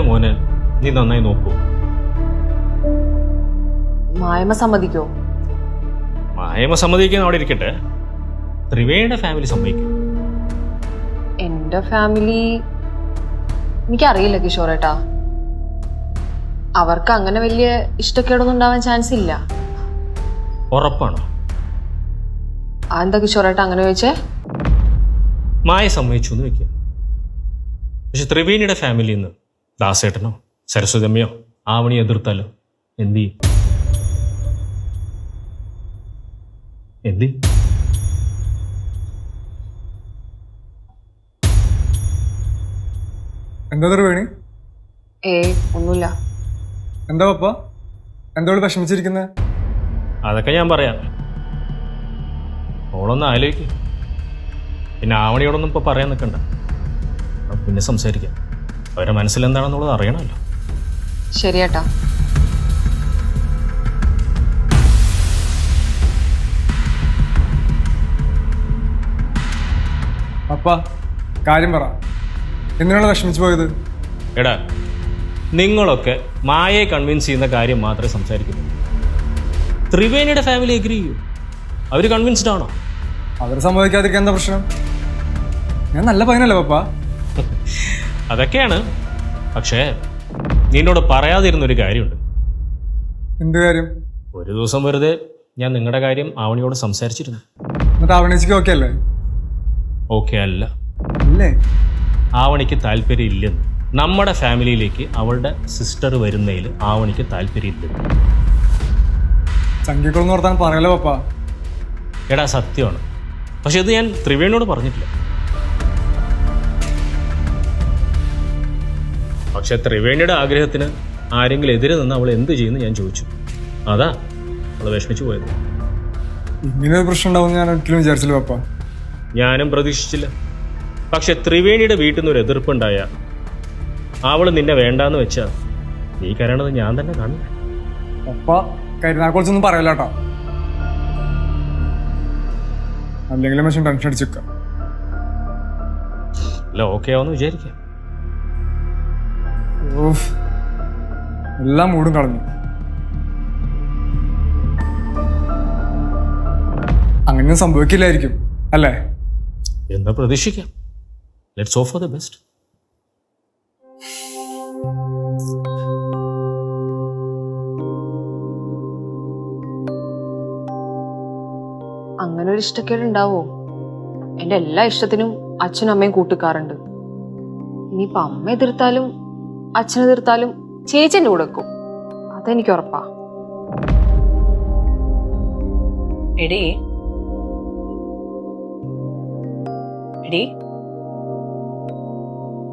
മോനെ നീ നന്നായി നോക്കൂ. മായമ സമ്മതിക്കോ? മായമ സമ്മതിക്കാൻ അവിടെ ഇരിക്കട്ടെ, ത്രിവേണിയുടെ ഫാമിലി സമ്മതിക്കും. എന്റെ ഫാമിലി എനിക്കറിയില്ല കിഷോറേട്ടാ. അവർക്ക് അങ്ങനെ വലിയ ഇഷ്ടക്കേടൊന്നും ഉണ്ടാവാൻ ചാൻസ് ഇല്ല. ഉറപ്പാണോ? അതെന്താ കിഷോറേട്ടാ അങ്ങനെ ചോദിച്ചേ? മായ സമ്മതിച്ചു എന്ന് വെക്കുക. പക്ഷെ ത്രിവേണിയുടെ ഫാമിലിയിൽ നിന്ന് ദാസേട്ടനോ സരസ്വതമ്മയോ ആവണി എതിർത്താലോ എന്തി എന്തി എന്താ ത്രിവേണി? ഒന്നുമില്ല. എന്താ പപ്പ എന്താ വിഷമിച്ചിരിക്കുന്നത്? അതൊക്കെ ഞാൻ പറയാം. ഓളൊന്ന് ആലോചിക്കും. പിന്നെ ആവണിയോടൊന്നും ഇപ്പോൾ പറയാൻ നിൽക്കണ്ട, പിന്നെ സംസാരിക്കാം. അവരുടെ മനസ്സിലെന്താണെന്നുള്ളത് അറിയണമല്ലോ. ശരിയേട്ടാ. പപ്പ കാര്യം പറ, എന്തിനാണ് വിഷമിച്ചു പോയത്? എടാ, നിങ്ങളൊക്കെ മായയെ കൺവിൻസ് ചെയ്യുന്ന കാര്യം മാത്രമേ സംസാരിക്കുന്നുള്ളൂ. ത്രിവേണിയുടെ ഫാമിലി എഗ്രി ചെയ്യൂ. അവർ കൺവിൻസ്ഡ് ആണോ? അവർ സമ്മതിക്കാതിരിക്കാൻ എന്താ പ്രശ്നം? ഞാൻ നല്ല പയ്യനല്ലേ പപ്പ? അതൊക്കെയാണ്. പക്ഷേ നിന്നോട് പറയാതിരുന്നൊരു കാര്യമുണ്ട്. എന്ത് കാര്യം? ഒരു ദിവസം വെറുതെ ഞാൻ നിങ്ങളുടെ കാര്യം ആവണിയോട് സംസാരിച്ചിരുന്നു. എന്നിട്ട് ആവണിച്ചിക്ക് ഓക്കെ അല്ലേ? ഓക്കെ അല്ല. അല്ലേ? ആവണിക്ക് താല്പര്യം ഇല്ലെന്ന്. നമ്മുടെ ഫാമിലിയിലേക്ക് അവളുടെ സിസ്റ്റർ വരുന്നതിൽ ആവണിക്ക് താല്പര്യമില്ലെന്ന്. ചങ്കിക്കുളന്ന് ഓർത്താൻ പറയല്ലോ പപ്പ. എടാ, സത്യമാണ്. പക്ഷെ ഇത് ഞാൻ ത്രിവേണിയോട് പറഞ്ഞിട്ടില്ല. പക്ഷെ ത്രിവേണിയുടെ ആഗ്രഹത്തിന് ആരെങ്കിലും എതിരെ നിന്ന് അവൾ എന്ത് ചെയ്യുന്നു ഞാൻ ചോദിച്ചു. അതാ അവൾ വിഷമിച്ചു പോയത്. ഇങ്ങനൊരു പ്രശ്നം ഉണ്ടാവും ഞാൻ ഒരിക്കലും വിചാരിച്ചില്ല പപ്പ. ഞാനും പ്രതീക്ഷിച്ചില്ല. പക്ഷെ ത്രിവേണിയുടെ വീട്ടിൽ നിന്ന് ഒരു എതിർപ്പുണ്ടായ അവൾ നിന്നെ വേണ്ടാന്ന് വെച്ചാ നീ കരയണത് ഞാൻ തന്നെ കാണും. പപ്പ കരുനാക്കുറിച്ചൊന്നും പറയല്ല കേട്ടോ, അല്ലെങ്കിലും പക്ഷെ ടെൻഷൻ അടിച്ചിരിക്കാം. അല്ല, ഓക്കെ ആവുമെന്ന് വിചാരിക്കാം. എല്ലാം മൂടും കളഞ്ഞു. അങ്ങനെ സംഭവിക്കില്ലായിരിക്കും അല്ലേ? എന്താ പ്രതീക്ഷിക്കാം. Let's hope for the best. അങ്ങനെ ഒരു ഇഷ്ടക്കേട് ഉണ്ടാവോ? എന്റെ എല്ലാ ഇഷ്ടത്തിനും അച്ഛനും അമ്മയും കൂട്ടിക്കാറുണ്ട്. ഇനിയിപ്പൊ അമ്മ എതിർത്താലും അച്ഛൻ എതിർത്താലും ചേച്ചി എന്റെ കൂടെ വെക്കും. അതെനിക്ക് ഉറപ്പാ. എടി എടി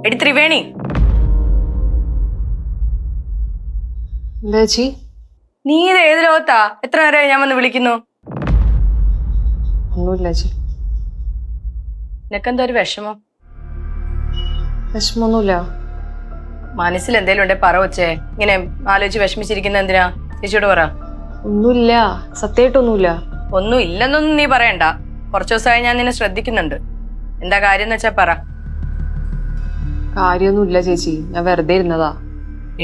എടി ത്രിവേണി, എന്താ ചേച്ചി? നീ ഇത് ഏത് ലോകത്താ? എത്ര നേരമായി ഞാൻ വന്ന് വിളിക്കുന്നു? ഒന്നുമില്ല ചേച്ചി. നിനക്കെന്താ ഒരു വിഷമം? വിഷമൊന്നുമില്ല. മനസ്സിൽ എന്തേലും ഉണ്ടെ പറ വച്ചേ. ഇങ്ങനെ ആലോചിച്ച് വിഷമിച്ചിരിക്കുന്ന എന്തിനാ? ചേച്ചിയോട് പറ. ഒന്നുമില്ല, സത്യമായിട്ടൊന്നുമില്ല. ഒന്നും ഇല്ലെന്നൊന്നും നീ പറയണ്ട. കുറച്ചു ദിവസമായി ഞാൻ നിന്നെ ശ്രദ്ധിക്കുന്നുണ്ട്. എന്താ കാര്യം എന്ന് വെച്ചാ പറ. കാര്യമൊന്നുമില്ല ചേച്ചി, ഞാൻ വെറുതെ ഇരുന്നതാ.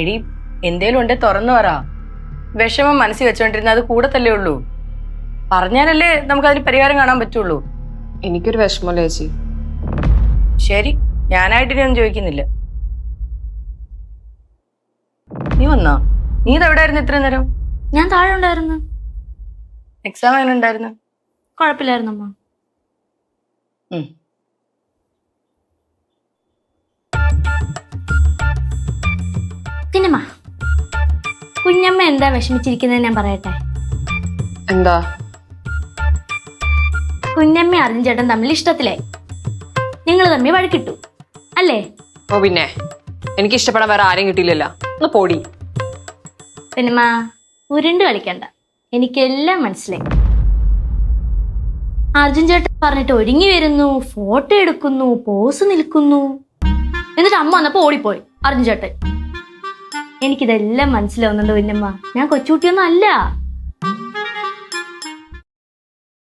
എടി, എന്തേലും ഉണ്ടെ തുറന്നു പറ. വിഷമം മനസ്സിൽ വെച്ചോണ്ടിരുന്ന അത് കൂടത്തല്ലേ ഉള്ളൂ. പറഞ്ഞാലല്ലേ നമുക്കതിന് പരിഹാരം കാണാൻ പറ്റുള്ളൂ. എനിക്കൊരു വിഷമല്ല ചേച്ചി. ശരി, ഞാനായിട്ട് ഇനി ഒന്നും ചോദിക്കുന്നില്ല. നീ വന്നാ? നീ ഇതെവിടായിരുന്നു ഇത്ര നേരം? ഞാൻ താഴെ ഉണ്ടായിരുന്നു. എക്സാം എങ്ങനെ ഉണ്ടായിരുന്നു? കുഴപ്പമില്ലായിരുന്നമ്മ. പിന്നെമ്മ, കുഞ്ഞമ്മ എന്താ വിഷമിച്ചിരിക്കുന്നത് ഞാൻ പറയട്ടെ. എന്താ? കുഞ്ഞമ്മ അർജുൻ ചേട്ടൻ തമ്മിൽ ഇഷ്ടത്തിലായി. നിങ്ങൾ തമ്മിൽ വഴക്കിട്ടു അല്ലേ? ഓ പിന്നെ, എനിക്ക് ഇഷ്ടപ്പെടാൻ വേറെ ആരെയും കിട്ടിയില്ലല്ലോ. ഒന്ന് പോടി. പിന്നെമ്മ, ഉരുണ്ട് കളിക്കണ്ട, എനിക്കെല്ലാം മനസ്സിലായി. അർജുൻ ചേട്ടൻ പറഞ്ഞിട്ട് ഒരുങ്ങി വരുന്നു, ഫോട്ടോ എടുക്കുന്നു, പോസ് നിൽക്കുന്നു. എന്നിട്ട് അമ്മ വന്നപ്പോ ഓടിപ്പോയി അർജുൻ ചേട്ടൻ. എനിക്കിതെല്ലാം മനസ്സിലാവുന്നുണ്ട് കുഞ്ഞമ്മ. ഞാൻ കൊച്ചുകുട്ടിയൊന്നും അല്ല.